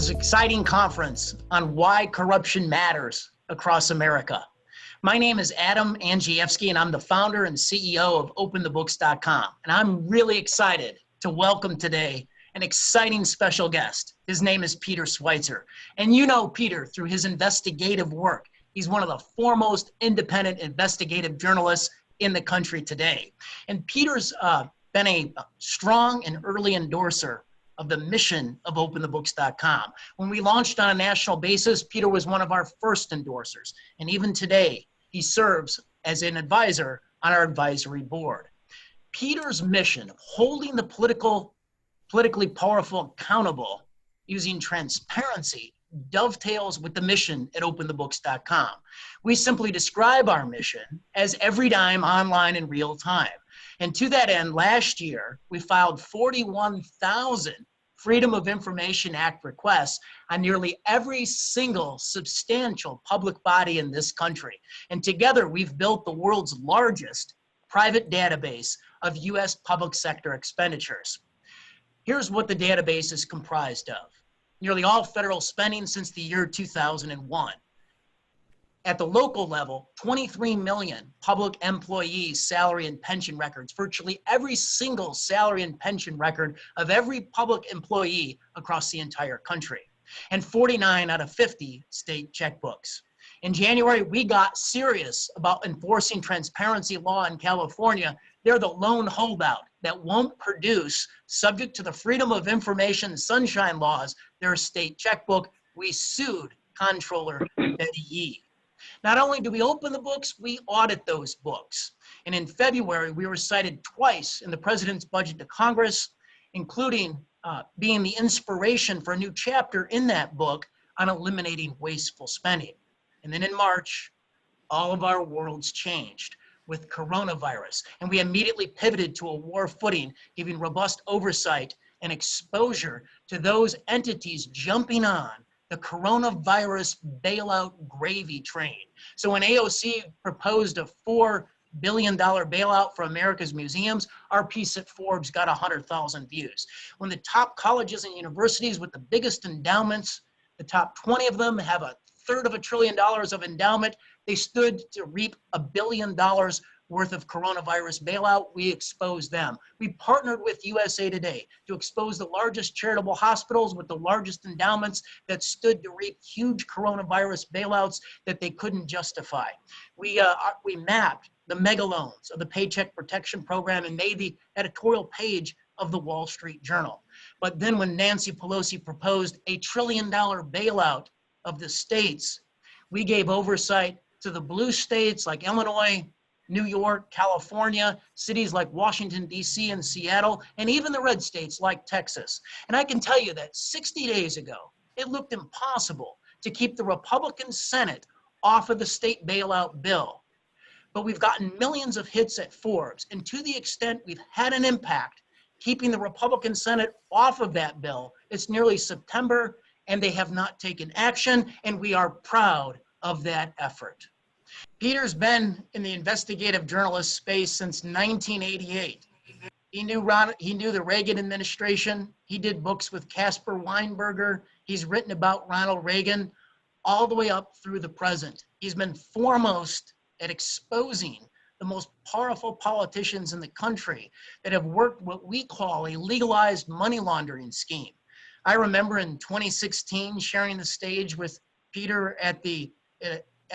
this exciting conference on why corruption matters across America. My name is Adam Andrzejewski, and I'm the founder and CEO of OpenTheBooks.com. And I'm really excited to welcome today an exciting special guest. His name is Peter Schweiser. And you know Peter through his investigative work. He's one of the foremost independent investigative journalists in the country today. And Peter's been a strong and early endorser of the mission of OpenTheBooks.com. When we launched on a national basis, Peter was one of our first endorsers. And even today, he serves as an advisor on our advisory board. Peter's mission of holding the politically powerful accountable using transparency dovetails with the mission at OpenTheBooks.com. We simply describe our mission as every dime online in real time. And to that end, last year, we filed 41,000 Freedom of Information Act requests on nearly every single substantial public body in this country. And together, we've built the world's largest private database of U.S. public sector expenditures. Here's what the database is comprised of. Nearly all federal spending since the year 2001. At the local level, 23 million public employees' salary and pension records, virtually every single salary and pension record of every public employee across the entire country, and 49 out of 50 state checkbooks. In January, we got serious about enforcing transparency law in California. They're the lone holdout that won't produce, subject to the Freedom of Information Sunshine laws, their state checkbook. We sued Comptroller Betty Yee. Not only do we open the books, we audit those books. And in February, we were cited twice in the President's budget to Congress, including being the inspiration for a new chapter in that book on eliminating wasteful spending. And then in March, all of our worlds changed with coronavirus. And we immediately pivoted to a war footing, giving robust oversight and exposure to those entities jumping on the coronavirus bailout gravy train. So when AOC proposed a $4 billion bailout for America's museums, our piece at Forbes got 100,000 views. When the top colleges and universities with the biggest endowments, the top 20 of them have $1/3 trillion of endowment, they stood to reap $1 billion worth of coronavirus bailout. We exposed them. We partnered with USA Today to expose the largest charitable hospitals with the largest endowments that stood to reap huge coronavirus bailouts that they couldn't justify. We mapped the mega loans of the Paycheck Protection Program and made the editorial page of the Wall Street Journal. But then when Nancy Pelosi proposed a $1 trillion bailout of the states, we gave oversight to the blue states like Illinois, New York, California, cities like Washington, D.C. and Seattle, and even the red states like Texas. And I can tell you that 60 days ago, it looked impossible to keep the Republican Senate off of the state bailout bill. But we've gotten millions of hits at Forbes, and to the extent we've had an impact keeping the Republican Senate off of that bill, it's nearly September, and they have not taken action, and we are proud of that effort. Peter's been in the investigative journalist space since 1988. He knew the Reagan administration. He did books with Caspar Weinberger. He's written about Ronald Reagan all the way up through the present. He's been foremost at exposing the most powerful politicians in the country that have worked what we call a legalized money laundering scheme. I remember in 2016 sharing the stage with Peter at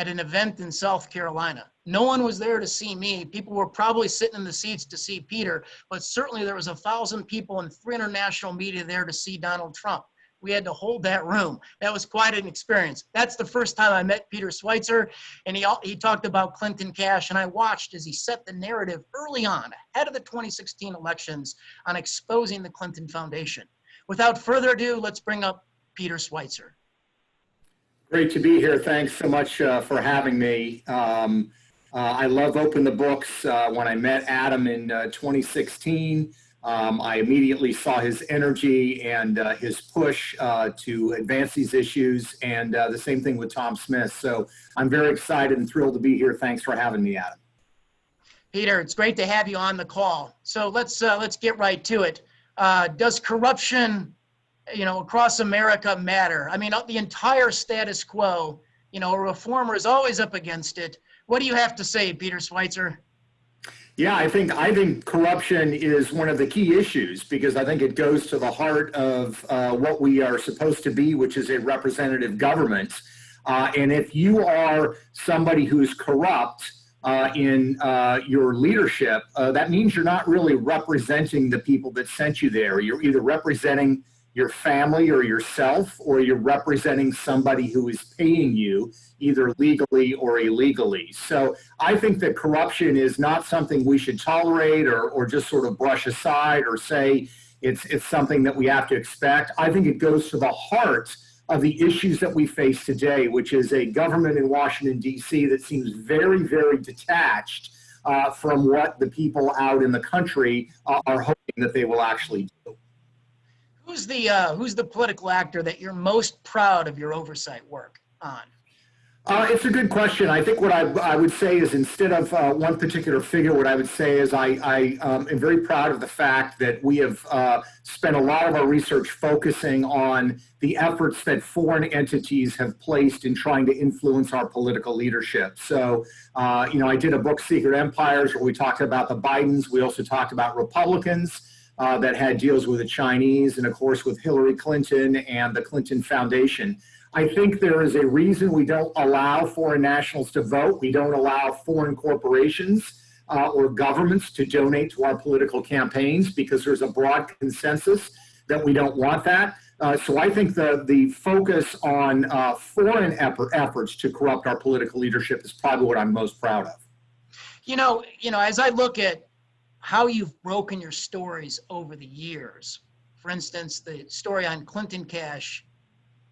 an event in South Carolina. No one was there to see me. People were probably sitting in the seats to see Peter, but certainly there was 1,000 people and 300 national media there to see Donald Trump. We had to hold that room. That was quite an experience. That's the first time I met Peter Schweiser, and he talked about Clinton cash, and I watched as he set the narrative early on, ahead of the 2016 elections, on exposing the Clinton Foundation. Without further ado, let's bring up Peter Schweiser. Great to be here. Thanks so much for having me. I love Open the Books. When I met Adam in 2016, I immediately saw his energy and his push to advance these issues, and the same thing with Tom Smith. So I'm very excited and thrilled to be here. Thanks for having me, Adam. Peter, it's great to have you on the call. So let's get right to it. Does corruption across America matter? I mean, the entire status quo, a reformer is always up against it. What do you have to say, Peter Schweiser? Yeah, I think corruption is one of the key issues because I think it goes to the heart of what we are supposed to be, which is a representative government. And if you are somebody who is corrupt in your leadership, that means you're not really representing the people that sent you there. You're either representing your family or yourself, or you're representing somebody who is paying you either legally or illegally. So I think that corruption is not something we should tolerate or just sort of brush aside or say it's something that we have to expect. I think it goes to the heart of the issues that we face today, which is a government in Washington, D.C. that seems very, very detached from what the people out in the country are hoping that they will actually do. Who's the political actor that you're most proud of your oversight work on? It's a good question. I think what I would say is instead of one particular figure, what I would say is I am very proud of the fact that we have spent a lot of our research focusing on the efforts that foreign entities have placed in trying to influence our political leadership. So, I did a book, Secret Empires, where we talked about the Bidens. We also talked about Republicans that had deals with the Chinese and, of course, with Hillary Clinton and the Clinton Foundation. I think there is a reason we don't allow foreign nationals to vote. We don't allow foreign corporations or governments to donate to our political campaigns because there's a broad consensus that we don't want that. So I think the focus on foreign efforts to corrupt our political leadership is probably what I'm most proud of. As I look at how you've broken your stories over the years, for instance, the story on Clinton Cash,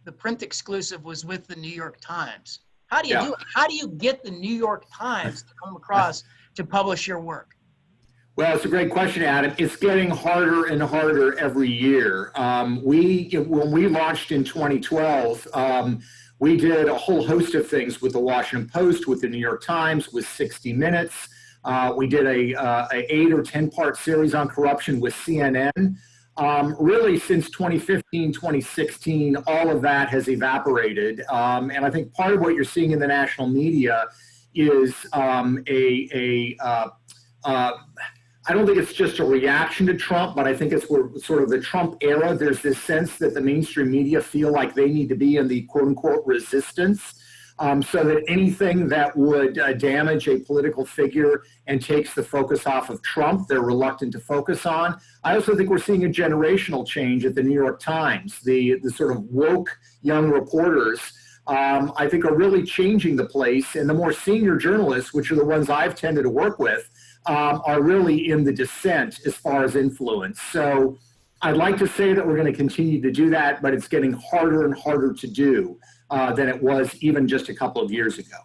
the print exclusive was with the New York Times. How do you do it? How do you get the New York Times to come across to publish your work? Well, it's a great question, Adam. It's getting harder and harder every year. When we launched in 2012, we did a whole host of things with the Washington Post, with the New York Times, with 60 Minutes. We did a 8 or 10-part series on corruption with CNN. Really, since 2015, 2016, all of that has evaporated. And I think part of what you're seeing in the national media is I don't think it's just a reaction to Trump, but I think it's sort of the Trump era. There's this sense that the mainstream media feel like they need to be in the quote-unquote resistance. So that anything that would damage a political figure and takes the focus off of Trump, they're reluctant to focus on. I also think we're seeing a generational change at the New York Times. The sort of woke young reporters, I think, are really changing the place. And the more senior journalists, which are the ones I've tended to work with, are really in the descent as far as influence. So I'd like to say that we're going to continue to do that, but it's getting harder and harder to do than it was even just a couple of years ago.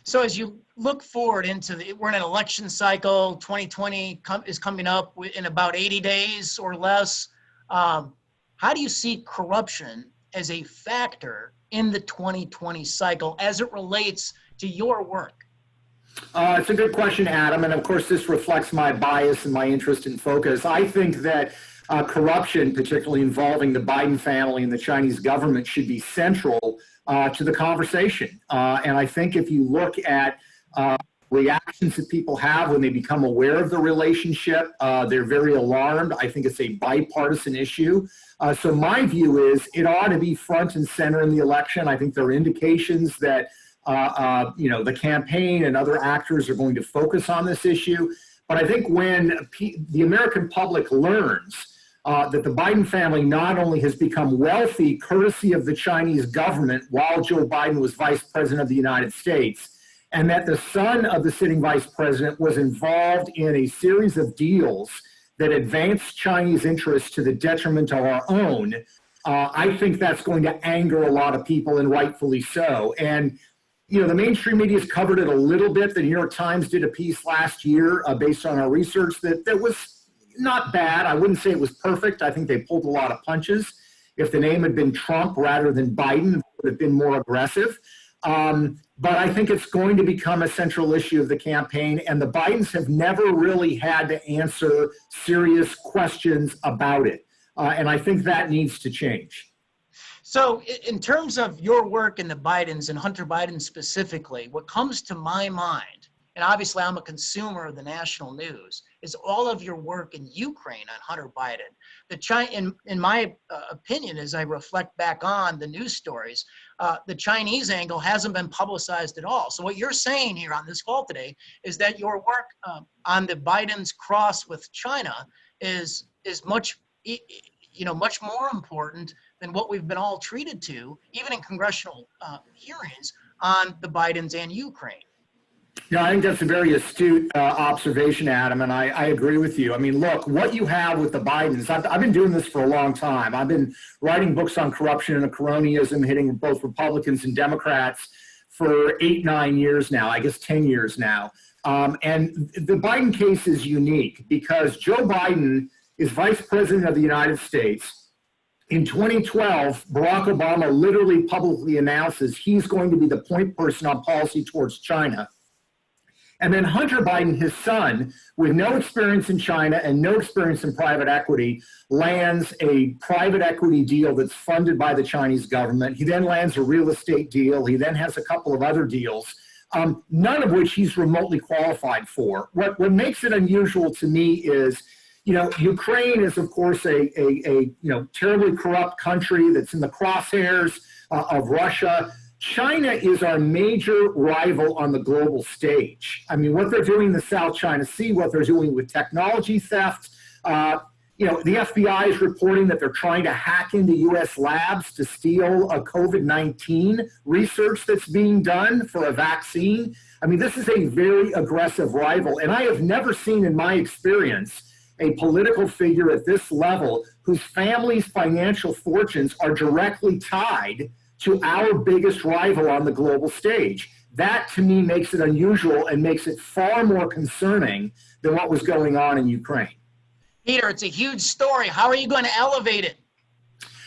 So as you look forward we're in an election cycle, 2020 is coming up in about 80 days or less. How do you see corruption as a factor in the 2020 cycle as it relates to your work? It's a good question, Adam. And of course, this reflects my bias and my interest and focus. I think that corruption, particularly involving the Biden family and the Chinese government, should be central to the conversation. And I think if you look at reactions that people have when they become aware of the relationship, they're very alarmed. I think it's a bipartisan issue. So my view is it ought to be front and center in the election. I think there are indications that the campaign and other actors are going to focus on this issue. But I think when the American public learns that the Biden family not only has become wealthy courtesy of the Chinese government while Joe Biden was vice president of the United States, and that the son of the sitting vice president was involved in a series of deals that advanced Chinese interests to the detriment of our own, I think that's going to anger a lot of people, and rightfully so. And the mainstream media has covered it a little bit. The New York Times did a piece last year based on our research that was not bad. I wouldn't say it was perfect. I think they pulled a lot of punches. If the name had been Trump rather than Biden, it would have been more aggressive. But I think it's going to become a central issue of the campaign, and the Bidens have never really had to answer serious questions about it. And I think that needs to change. So in terms of your work and the Bidens and Hunter Biden specifically, what comes to my mind, and obviously I'm a consumer of the national news, is all of your work in Ukraine on Hunter Biden. In my opinion, as I reflect back on the news stories, the Chinese angle hasn't been publicized at all. So what you're saying here on this call today is that your work on the Biden's cross with China is much much more important than what we've been all treated to, even in congressional hearings on the Bidens and Ukraine. Yeah, I think that's a very astute observation, Adam, and I agree with you. I mean, look, what you have with the Bidens, I've been doing this for a long time. I've been writing books on corruption and cronyism, hitting both Republicans and Democrats for 8, 9 years now, I guess 10 years now. And the Biden case is unique because Joe Biden is vice president of the United States. In 2012, Barack Obama literally publicly announces he's going to be the point person on policy towards China. And then Hunter Biden, his son, with no experience in China and no experience in private equity, lands a private equity deal that's funded by the Chinese government. He then lands a real estate deal. He then has a couple of other deals, none of which he's remotely qualified for. What makes it unusual to me is, Ukraine is, of course, a terribly corrupt country that's in the crosshairs of Russia. China is our major rival on the global stage. I mean, what they're doing in the South China Sea, what they're doing with technology theft. The FBI is reporting that they're trying to hack into U.S. labs to steal a COVID-19 research that's being done for a vaccine. I mean, this is a very aggressive rival. And I have never seen in my experience a political figure at this level whose family's financial fortunes are directly tied to our biggest rival on the global stage. That, to me, makes it unusual and makes it far more concerning than what was going on in Ukraine. Peter, it's a huge story. How are you going to elevate it?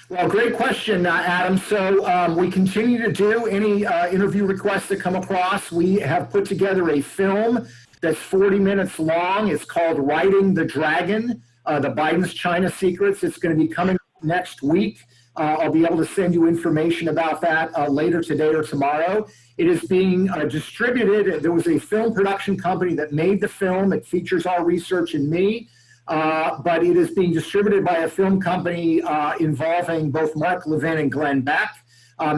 Well, great question, Adam. So we continue to do any interview requests that come across. We have put together a film that's 40 minutes long. It's called Riding the Dragon, the Biden's China Secrets. It's going to be coming next week. I'll be able to send you information about that later today or tomorrow. It is being distributed. There was a film production company that made the film. It features our research and me, but it is being distributed by a film company involving both Mark Levin and Glenn Beck.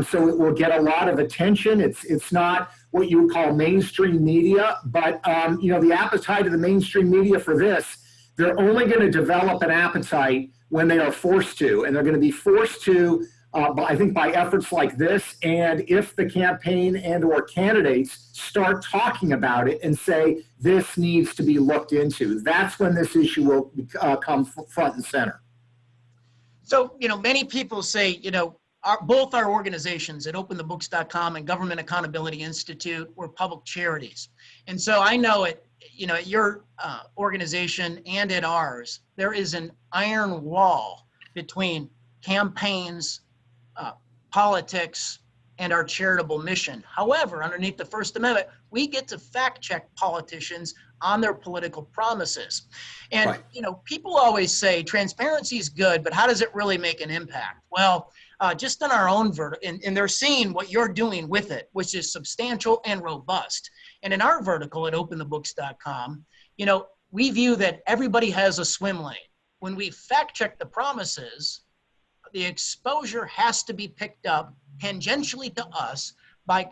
So it will get a lot of attention. It's not what you would call mainstream media, but the appetite of the mainstream media for this, they're only going to develop an appetite when they are forced to, and they're going to be forced to, I think, by efforts like this. And if the campaign and or candidates start talking about it and say, this needs to be looked into, that's when this issue will come front and center. So, many people say, both our organizations at OpenTheBooks.com and Government Accountability Institute were public charities. And so I know at your organization and at ours, there is an iron wall between campaigns, politics, and our charitable mission. However, underneath the First Amendment, we get to fact check politicians on their political promises. And, right. People always say transparency is good, but how does it really make an impact? Well, just in our own vertical, and they're seeing what you're doing with it, which is substantial and robust. And in our vertical at OpenTheBooks.com, we view that everybody has a swim lane. When we fact check the promises, the exposure has to be picked up tangentially to us by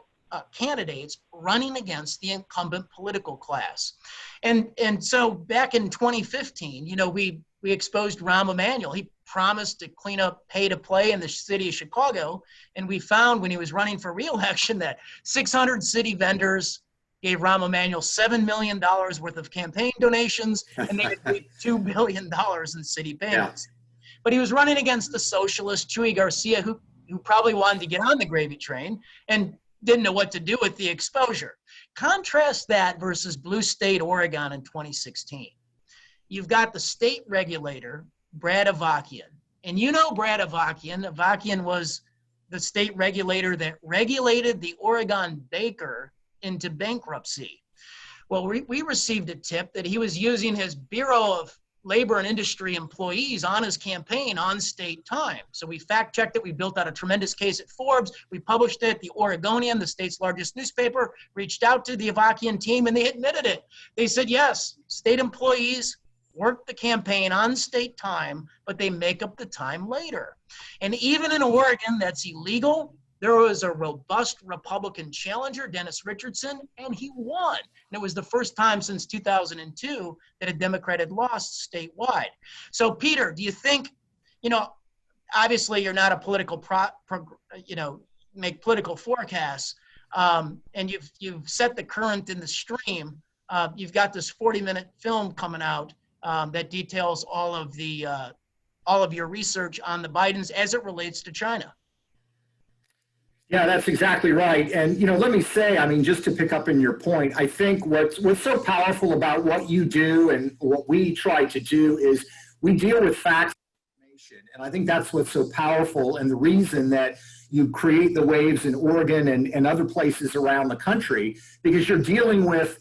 candidates running against the incumbent political class. And so back in 2015, we exposed Rahm Emanuel. He promised to clean up pay to play in the city of Chicago. And we found when he was running for re-election that 600 city vendors gave Rahm Emanuel $7 million worth of campaign donations, and they had paid $2 billion in city payments. Yeah. But he was running against the socialist Chuy Garcia, who probably wanted to get on the gravy train and didn't know what to do with the exposure. Contrast that versus blue state Oregon in 2016. You've got the state regulator, Brad Avakian. And Brad Avakian. Avakian was the state regulator that regulated the Oregon baker into bankruptcy. Well, we received a tip that he was using his Bureau of labor and industry employees on his campaign on state time. So we fact checked it. We built out a tremendous case at Forbes. We published it. The Oregonian, the state's largest newspaper, reached out to the Avakian team and they admitted it. They said, yes, state employees work the campaign on state time, but they make up the time later. And even in Oregon, that's illegal. There was a robust Republican challenger, Dennis Richardson, and he won. And it was the first time since 2002 that a Democrat had lost statewide. So, Peter, do you think, obviously you're not a political, make political forecasts, and you've set the current in the stream. You've got this 40-minute film coming out that details all of your research on the Bidens as it relates to China. Yeah, that's exactly right. And, let me say, just to pick up on your point, I think what's so powerful about what you do and what we try to do is we deal with facts and information. And I think that's what's so powerful and the reason that you create the waves in Oregon and other places around the country, because you're dealing with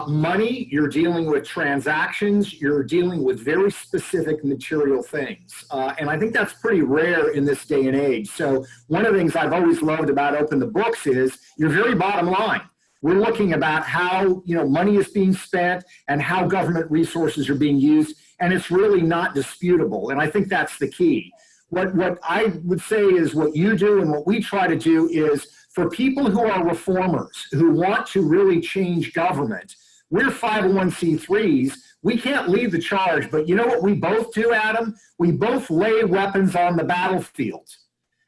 money, you're dealing with transactions, you're dealing with very specific material things. And I think that's pretty rare in this day and age. So one of the things I've always loved about Open the Books is your very bottom line. We're looking about how money is being spent and how government resources are being used, and it's really not disputable. And I think that's the key. What I would say is what you do and what we try to do is for people who are reformers, who want to really change government, we're 501c3s. We can't lead the charge, but you know what we both do, Adam? We both lay weapons on the battlefield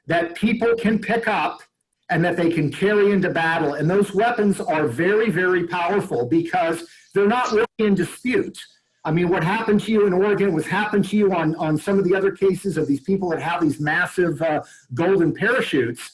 that people can pick up and that they can carry into battle. And those weapons are very, very powerful because they're not really in dispute. What happened to you in Oregon was happened to you on some of the other cases of these people that have these massive golden parachutes,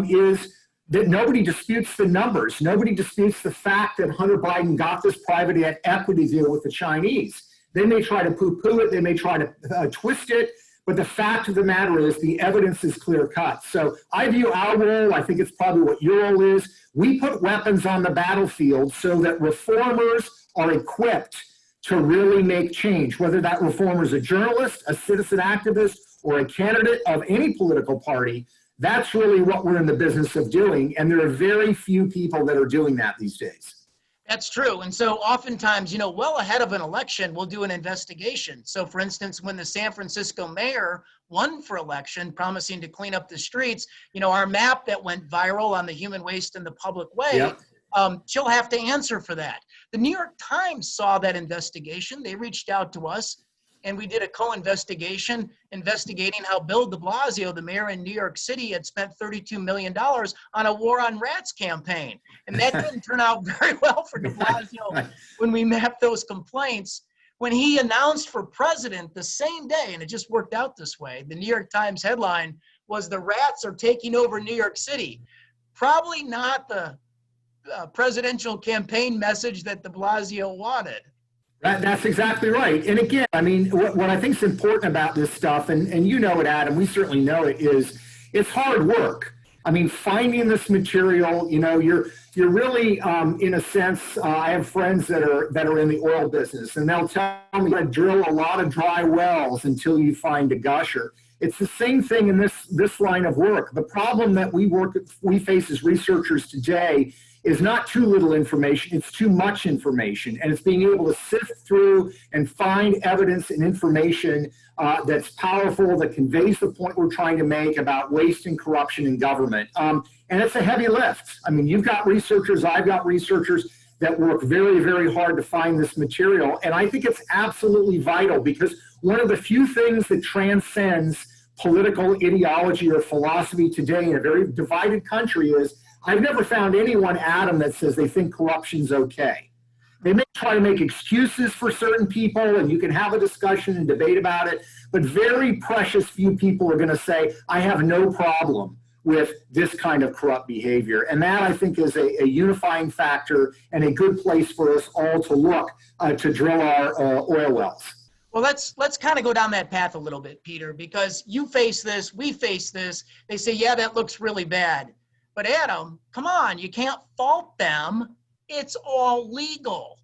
is that nobody disputes the numbers. Nobody disputes the fact that Hunter Biden got this private equity deal with the Chinese. They may try to poo-poo it, they may try to twist it, but the fact of the matter is the evidence is clear-cut. So I view our role, I think it's probably what your role is, we put weapons on the battlefield so that reformers are equipped to really make change, whether that reformer is a journalist, a citizen activist, or a candidate of any political party. That's really what we're in the business of doing, and there are very few people that are doing that these days. That's true. And so oftentimes, well ahead of an election, we'll do an investigation. So for instance, when the San Francisco mayor won for election, promising to clean up the streets, our map that went viral on the human waste in the public way, yep. She'll have to answer for that. The New York Times saw that investigation. They reached out to us, and we did a co-investigation investigating how Bill de Blasio, the mayor in New York City, had spent $32 million on a war on rats campaign. And that didn't turn out very well for de Blasio when we mapped those complaints. When he announced for president the same day, and it just worked out this way, the New York Times headline was "The Rats Are Taking Over New York City." Probably not the presidential campaign message that de Blasio wanted. That's exactly right. And again, what I think is important about this stuff, and you know it, Adam, we certainly know it, is it's hard work. Finding this material, you're really, in a sense, I have friends that are in the oil business, and they'll tell me to drill a lot of dry wells until you find a gusher. It's the same thing in this line of work. The problem that we face as researchers today is not too little information, it's too much information. And it's being able to sift through and find evidence and information that's powerful, that conveys the point we're trying to make about waste and corruption in government. And it's a heavy lift. You've got researchers, I've got researchers that work very, very hard to find this material. And I think it's absolutely vital because one of the few things that transcends political ideology or philosophy today in a very divided country is I've never found anyone, Adam, that says they think corruption's okay. They may try to make excuses for certain people, and you can have a discussion and debate about it, but very precious few people are going to say, I have no problem with this kind of corrupt behavior. And that, I think, is a unifying factor and a good place for us all to look to drill our oil wells. Well, let's kind of go down that path a little bit, Peter, because you face this, we face this. They say, yeah, that looks really bad. But Adam, come on, you can't fault them. It's all legal.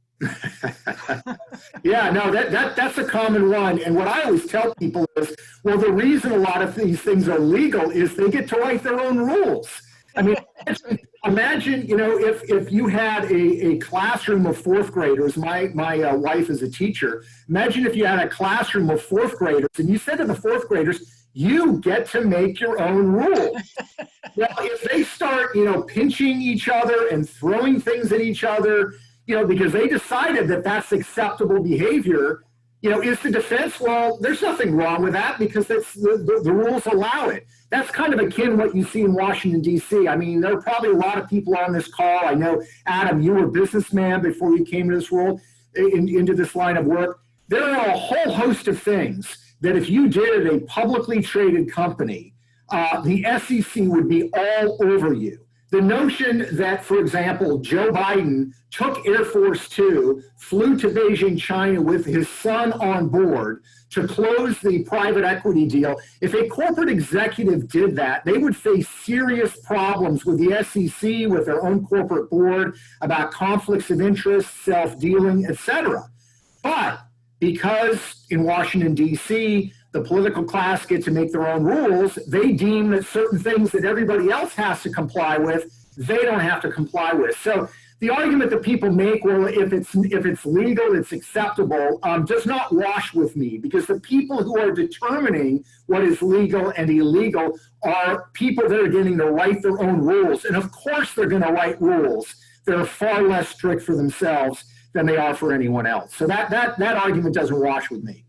Yeah, no, that's a common one. And what I always tell people is, well, the reason a lot of these things are legal is they get to write their own rules. I mean, imagine, if you had a classroom of fourth graders, my wife is a teacher. Imagine if you had a classroom of fourth graders and you said to the fourth graders, you get to make your own rules. Well, if they start, pinching each other and throwing things at each other, because they decided that that's acceptable behavior, is the defense, well, there's nothing wrong with that because that's the rules allow it. That's kind of akin to what you see in Washington, D.C. I mean, there are probably a lot of people on this call. I know, Adam, you were a businessman before you came to this world, into this line of work. There are a whole host of things that if you did at a publicly traded company, the SEC would be all over you. The notion that, for example, Joe Biden took Air Force Two, flew to Beijing, China with his son on board to close the private equity deal. If a corporate executive did that, they would face serious problems with the SEC, with their own corporate board, about conflicts of interest, self-dealing, etc. But because in Washington, D.C., the political class get to make their own rules, they deem that certain things that everybody else has to comply with, they don't have to comply with. So the argument that people make, well, if it's legal, it's acceptable, does not wash with me, because the people who are determining what is legal and illegal are people that are getting to write their own rules. And of course they're going to write rules that are far less strict for themselves than they are for anyone else. So that argument doesn't wash with me.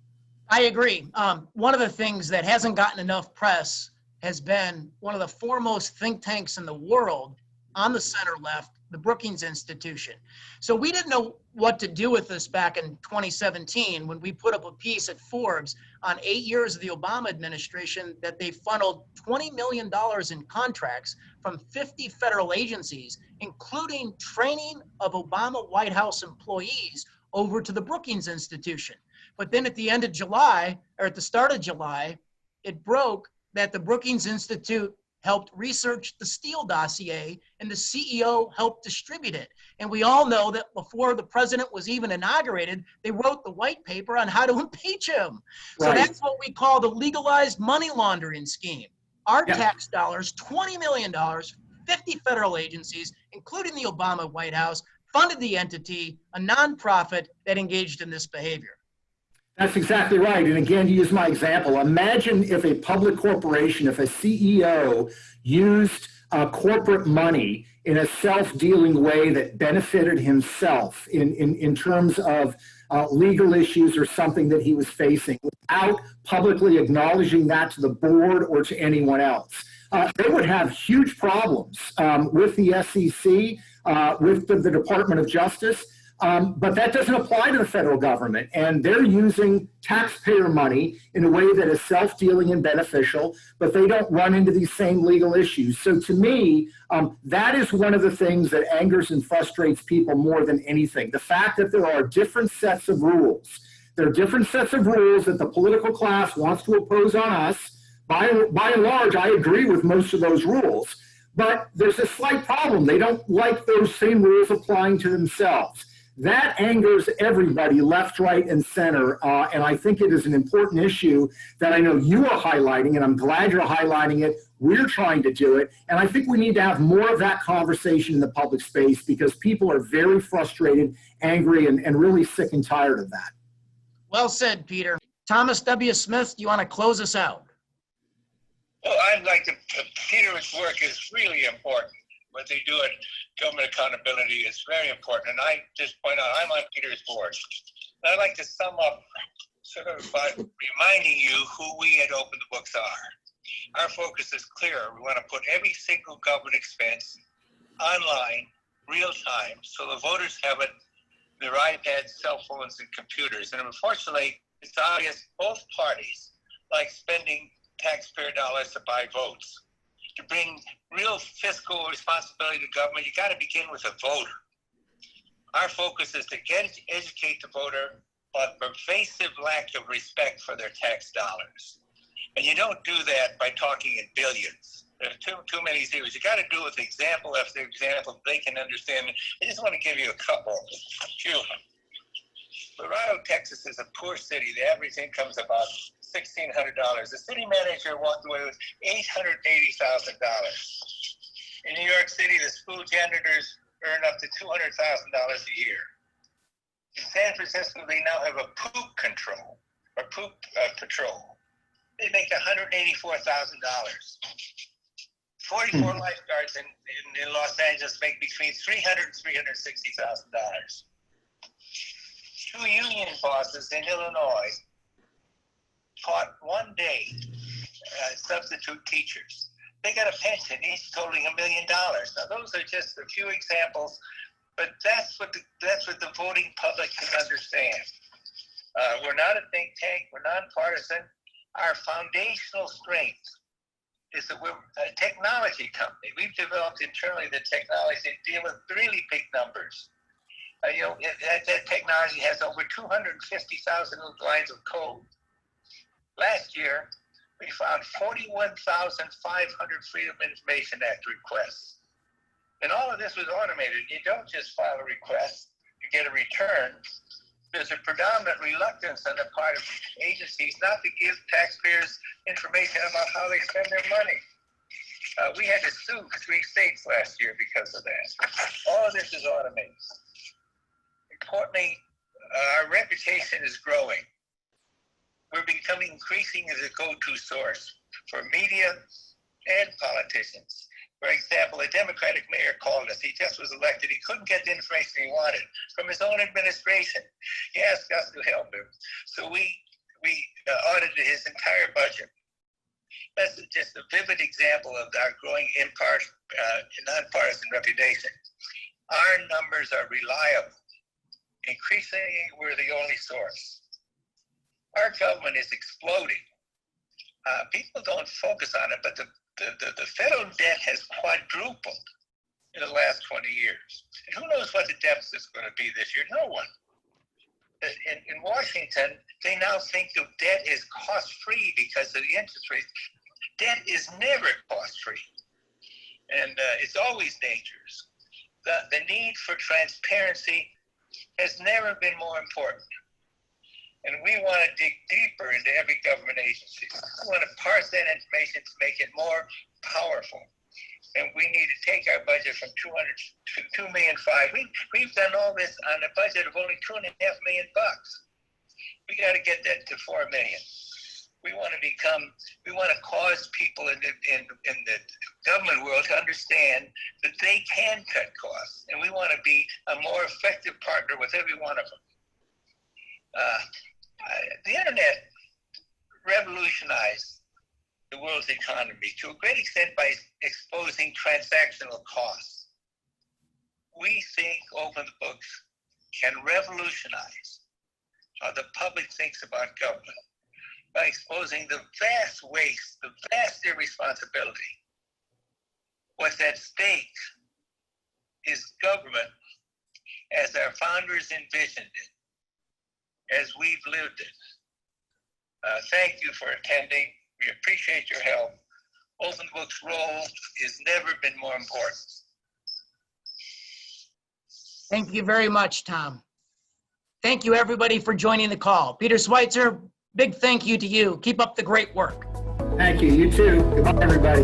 I agree. One of the things that hasn't gotten enough press has been one of the foremost think tanks in the world on the center left, the Brookings Institution. So we didn't know what to do with this back in 2017 when we put up a piece at Forbes on 8 years of the Obama administration that they funneled $20 million in contracts from 50 federal agencies, including training of Obama White House employees, over to the Brookings Institution. But then at the end of July, or at the start of July, it broke that the Brookings Institute helped research the Steele dossier and the CEO helped distribute it. And we all know that before the president was even inaugurated, they wrote the white paper on how to impeach him. Right. So that's what we call the legalized money laundering scheme. Our tax dollars, $20 million, 50 federal agencies, including the Obama White House, funded the entity, a nonprofit that engaged in this behavior. That's exactly right. And again, to use my example, imagine if a public corporation, if a CEO used corporate money in a self-dealing way that benefited himself in terms of legal issues or something that he was facing without publicly acknowledging that to the board or to anyone else. They would have huge problems with the SEC, with the Department of Justice. But that doesn't apply to the federal government, and they're using taxpayer money in a way that is self-dealing and beneficial, but they don't run into these same legal issues. So to me, that is one of the things that angers and frustrates people more than anything. The fact that there are different sets of rules. There are different sets of rules that the political class wants to impose on us. By and large, I agree with most of those rules, but there's a slight problem. They don't like those same rules applying to themselves. That angers everybody, left, right, and center, and I think it is an important issue that I know you are highlighting, and I'm glad you're highlighting it. We're trying to do it, and I think we need to have more of that conversation in the public space because people are very frustrated, angry, and really sick and tired of that. Well said, Peter. Thomas W. Smith, do you want to close us out? Well, I'd like to, Peter's work is really important. What they do at government accountability is very important. And I just point out, I'm on Peter's board. And I'd like to sum up sort of by reminding you who we at Open the Books are. Our focus is clear. We want to put every single government expense online, real time, so the voters have it, their iPads, cell phones, and computers. And unfortunately, it's obvious both parties like spending taxpayer dollars to buy votes. To bring real fiscal responsibility to government, you got to begin with a voter. Our focus is to educate the voter about pervasive lack of respect for their tax dollars. And you don't do that by talking in billions. There are too many zeros. You got to do it with example after example they can understand. I just want to give you a couple. But right, Texas is a poor city. The average income is about $1,600. The city manager walked away with $880,000. In New York City, the school janitors earn up to $200,000 a year. In San Francisco, they now have a poop control, or poop patrol. They make $184,000. 44 lifeguards in Los Angeles make between $300,000 and $360,000. 2 union bosses in Illinois taught 1 day substitute teachers. They got a pension, each totaling $1 million. Now, those are just a few examples, but that's what the voting public can understand. We're not a think tank. We're nonpartisan. Our foundational strength is that we're a technology company. We've developed internally the technology to deal with really big numbers. That technology has over 250,000 lines of code. Last year, we found 41,500 Freedom of Information Act requests. And all of this was automated. You don't just file a request, you get a return. There's a predominant reluctance on the part of agencies not to give taxpayers information about how they spend their money. We had to sue 3 states last year because of that. All of this is automated. Importantly, our reputation is growing. We're becoming increasingly the go-to source for media and politicians. For example, a Democratic mayor called us. He just was elected. He couldn't get the information he wanted from his own administration. He asked us to help him. So we audited his entire budget. That's just a vivid example of our growing nonpartisan reputation. Our numbers are reliable. Increasingly, we're the only source. Our government is exploding. People don't focus on it, but the federal debt has quadrupled in the last 20 years. And who knows what the deficit's going to be this year? No one. In Washington, they now think the debt is cost-free because of the interest rates. Debt is never cost-free, and it's always dangerous. The need for transparency has never been more important. And we want to dig deeper into every government agency. We want to parse that information to make it more powerful. And we need to take our budget from $200 to $2.5 million. We've done all this on a budget of only $2.5 million. We got to get that to $4 million. We want to cause people in the government world to understand that they can cut costs. And we want to be a more effective partner with every one of them. The internet revolutionized the world's economy to a great extent by exposing transactional costs. We think OpenTheBooks can revolutionize how the public thinks about government by exposing the vast waste, the vast irresponsibility. What's at stake is government as our founders envisioned it, as we've lived it. Thank you for attending. We appreciate your help. OpenTheBooks' role has never been more important. Thank you very much, Tom. Thank you, everybody, for joining the call. Peter Schweiser, big thank you to you. Keep up the great work. Thank you. You too. Goodbye, everybody.